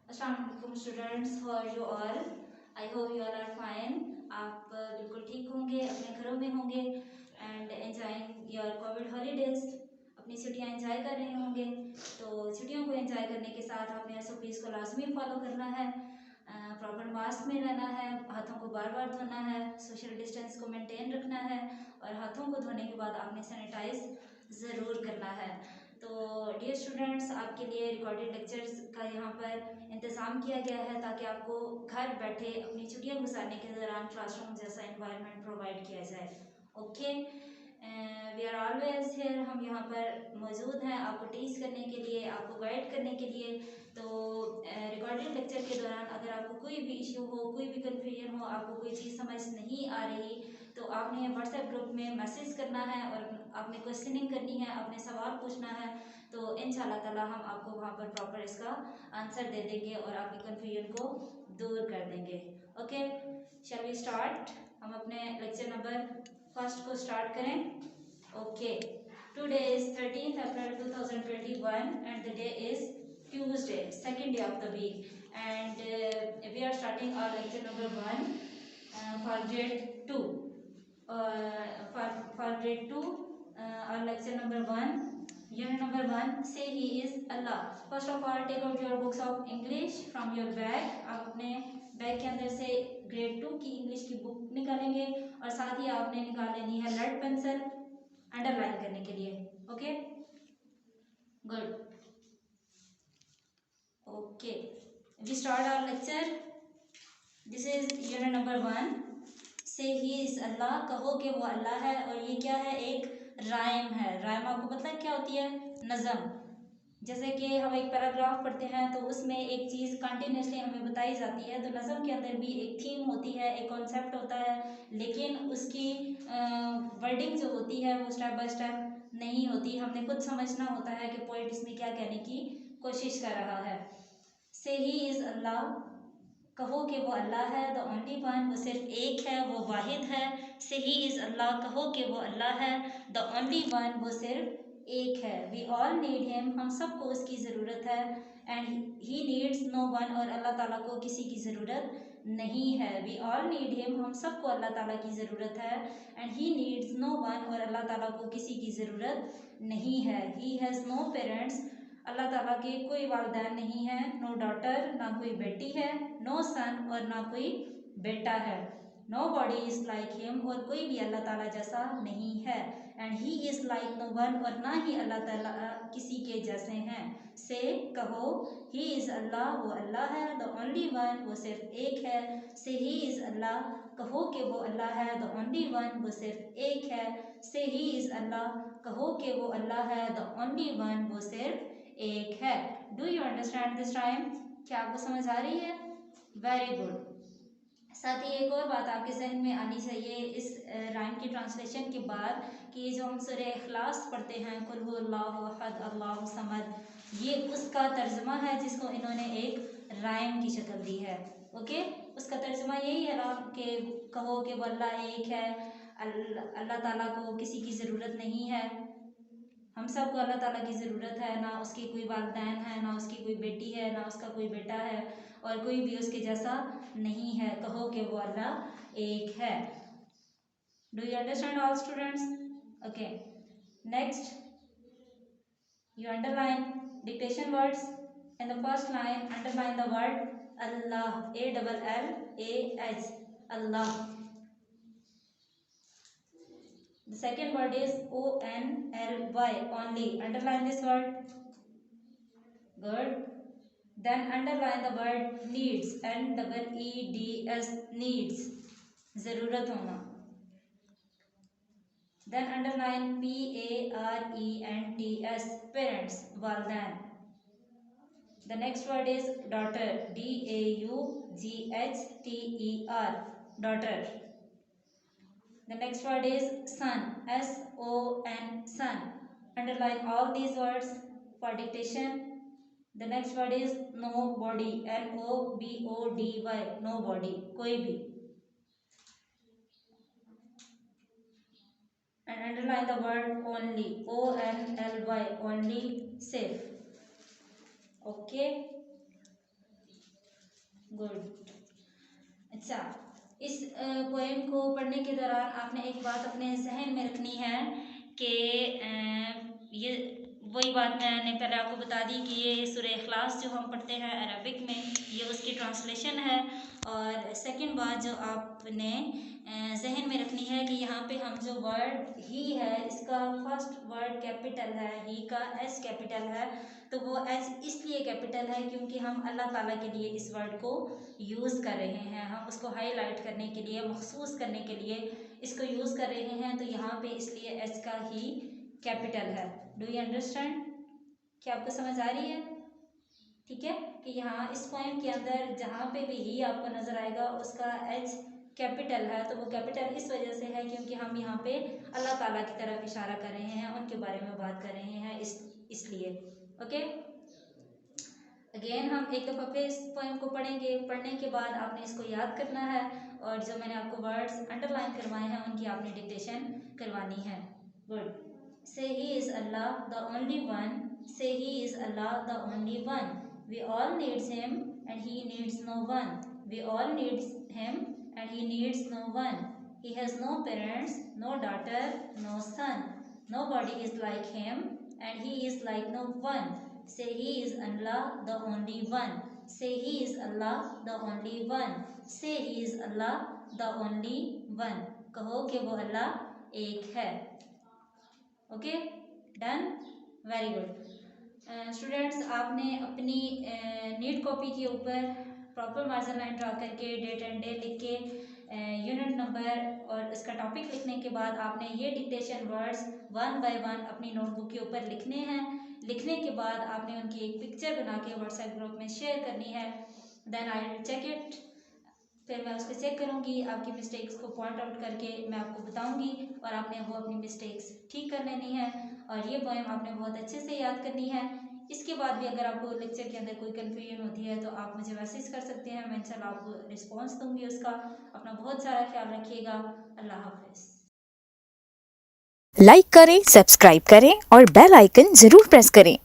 अस्सलाम students, how are you all? I hope you all are fine. आप बिल्कुल ठीक होंगे, अपने घरों में होंगे and enjoying your covid holidays. अपनी छुट्टियां एंजॉय कर रहे होंगे। तो छुट्टियों को एंजॉय करने के साथ आपने SOPs को लाजमी फॉलो करना है। प्रॉपर मास्क में रहना है, हाथों को बार बार धोना है, सोशल डिस्टेंस को मेंटेन रखना है और हाथों को धोने के बाद आपने सैनिटाइज ज़रूर करना है। तो डियर स्टूडेंट्स, आपके लिए रिकॉर्डेड लेक्चर्स का यहाँ पर इंतज़ाम किया गया है ताकि आपको घर बैठे अपनी छुट्टियाँ गुजारने के दौरान क्लासरूम जैसा इन्वायरमेंट प्रोवाइड किया जाए। Okay, we are always here. हम यहाँ पर मौजूद हैं आपको टीच करने के लिए, आपको गाइड करने के लिए। तो रिकॉर्डेड लेक्चर के दौरान अगर आपको कोई भी इशू हो, कोई भी कन्फ्यूजन हो, आपको कोई चीज़ समझ नहीं आ रही, तो आपने व्हाट्सएप ग्रुप में मैसेज करना है और आपने क्वेश्चनिंग करनी है, आपने सवाल पूछना है। तो इंशाल्लाह ताला हम आपको वहाँ पर प्रॉपर इसका आंसर दे देंगे और आपकी कन्फ्यूजन को दूर कर देंगे। Okay, shall we start? हम अपने लेक्चर नंबर फर्स्ट को स्टार्ट करें। Okay, today is 13th April 2021 and the day is Tuesday, second day of the week, and we are starting our lecture number 1 for grade 2. For grade 2, our lecture number 1, unit number 1, say he is Allah. First of all, take out your books of English from your bag. आप अपने bag के अंदर से grade 2 की English की book निकालेंगे और साथ ही आपने निकाल लेनी है लेड पेंसिल अंडरलाइन करने के लिए। Okay, good. Okay, we start our lecture. This is unit number 1, से ही इज अल्लाह। कहो कि वो अल्लाह है। और ये क्या है? एक राइम है। राइम आपको पता है क्या होती है? नज़म। जैसे कि हम एक पैराग्राफ पढ़ते हैं तो उसमें एक चीज़ कंटिन्यूसली हमें बताई जाती है, तो नज़म के अंदर भी एक थीम होती है, एक कॉन्सेप्ट होता है, लेकिन उसकी वर्डिंग जो होती है वो स्टेप बाय स्टेप नहीं होती। हमने खुद समझना होता है कि पोइट इसमें क्या कहने की कोशिश कर रहा है। से ही इज़ अल्लाह, कहो कि वो अल्लाह है। द ओनली वन, वो सिर्फ एक है, वो वाहिद है। से ही इज़ अल्लाह, कहो कि वो अल्लाह है। द ओनली वन, वो सिर्फ एक है। वी ऑल नीड हिम, हम सबको उसकी ज़रूरत है। And he needs no one, और अल्लाह ताला को किसी की ज़रूरत नहीं है। वी ऑल नीड हिम, हम सबको अल्लाह ताला की ज़रूरत है। And he needs no one, और अल्लाह ताला को किसी की ज़रूरत नहीं है। ही हैज़ नो पेरेंट्स, अल्लाह ताला के कोई वालिदैन नहीं है। नो डॉटर, ना कोई बेटी है। नो सन, और ना कोई बेटा है। Nobody is like him, और कोई भी अल्लाह ताला जैसा नहीं है। And he is like no one, और ना ही अल्लाह ताला किसी के जैसे हैं। से कहो, ही इज़ अल्लाह, वो अल्लाह है। द ओनली वन, वो सिर्फ एक है। से ही इज़ अल्लाह, कहो कि वो अल्लाह है। द ओनली वन, वो सिर्फ एक है। से ही इज़ अल्लाह, कहो कि वो अल्लाह है। द ओनली वन, वो सिर्फ एक है। Do you understand this rhyme? क्या आपको समझ आ रही है? Very good. साथ ही एक और बात आपके जहन में आनी चाहिए इस राइम की ट्रांसलेशन के बाद, कि जो हम सूरह इखलास पढ़ते हैं, कुल हु अल्लाहु अहद अल्लाहु समद, ये उसका तर्जुमा है जिसको इन्होंने एक राइम की शक्ल दी है। ओके, उसका तर्जुमा यही है ना कि कहो कि वो अल्लाह एक है, अल्लाह ताला को किसी की ज़रूरत नहीं है। हम सबको अल्लाह ताला की ज़रूरत है। ना उसकी कोई वालिदैन है, ना उसकी कोई बेटी है, ना उसका कोई बेटा है, और कोई भी उसके जैसा नहीं है। कहो कि वो अल्लाह एक है। Do you understand all students? Okay, next you underline dictation words. In the first line, underline the word Allah, ALLAH, Allah. The second word is ONLY, only. Underline this word. Good. Then underline the word needs, NEEDS, needs, ज़रूरत होना. Then underline PARENTS, parents, वालिदैन. The next word is daughter, DAUGHTER, daughter. The next word is son, SON, son. Underline all these words for dictation. The next word is nobody, NOBODY, nobody, कोई भी. And underline the word only, ONLY, only, safe. Okay. Good. अच्छा, इस poem को पढ़ने के दौरान आपने एक बात अपने जहन में रखनी है कि ये वही बात मैंने पहले आपको बता दी कि ये सूरह इखलास जो हम पढ़ते हैं अरबिक में, ये उसकी ट्रांसलेशन है। और सेकंड बात जो आपने जहन में रखनी है कि यहाँ पे हम जो वर्ड ही है, इसका फर्स्ट वर्ड कैपिटल है, ही का एस कैपिटल है। तो वो एस इसलिए कैपिटल है क्योंकि हम अल्लाह ताला के लिए इस वर्ड को यूज़ कर रहे हैं, हम उसको हाईलाइट करने के लिए, महसूस करने के लिए इसको यूज़ कर रहे हैं। तो यहाँ पे इसलिए एस का ही कैपिटल है। Do you understand? क्या आपको समझ आ रही है? ठीक है, कि यहाँ इस पोएम के अंदर जहाँ पे भी ही आपको नज़र आएगा उसका एच कैपिटल है। तो वो कैपिटल इस वजह से है क्योंकि हम यहाँ पे अल्लाह ताला की तरफ इशारा कर रहे हैं, उनके बारे में बात कर रहे हैं, इसलिए। ओके, अगेन हम एक दफ़ा फिर इस पोएम को पढ़ेंगे। पढ़ने के बाद आपने इसको याद करना है और जो मैंने आपको वर्ड्स अंडरलाइन करवाए हैं उनकी आपने डिक्टेशन करवानी है। Good. Say he is Allah the only one, say he is Allah the only one, we all needs him and he needs no one, we all needs him and he needs no one, he has no parents, no daughter, no son, nobody is like him and he is like no one, say he is Allah the only one, say he is Allah the only one, say he is Allah the only one, कहो कि वो अल्लाह एक है। Okay, done, very good. Students, आपने अपनी NEET copy के ऊपर proper margin line draw करके डेट एंड डे लिख के यूनिट नंबर और इसका टॉपिक लिखने के बाद आपने ये dictation words one by one अपनी नोटबुक के ऊपर लिखने हैं। लिखने के बाद आपने उनकी एक पिक्चर बना के व्हाट्सएप ग्रुप में शेयर करनी है। Then I will check it, फिर मैं उसको चेक करूँगी, आपकी मिस्टेक्स को पॉइंट आउट करके मैं आपको बताऊँगी और आपने वो अपनी मिस्टेक्स ठीक कर लेनी है। और ये पोएम आपने बहुत अच्छे से याद करनी है। इसके बाद भी अगर आपको लेक्चर के अंदर कोई कन्फ्यूजन होती है तो आप मुझे मैसेज कर सकते हैं, मैं इंशाल्लाह आपको रिस्पॉन्स दूँगी उसका। अपना बहुत सारा ख्याल रखिएगा। अल्लाह हाफिज़। लाइक करें, सब्सक्राइब करें और बेल आइकन ज़रूर प्रेस करें।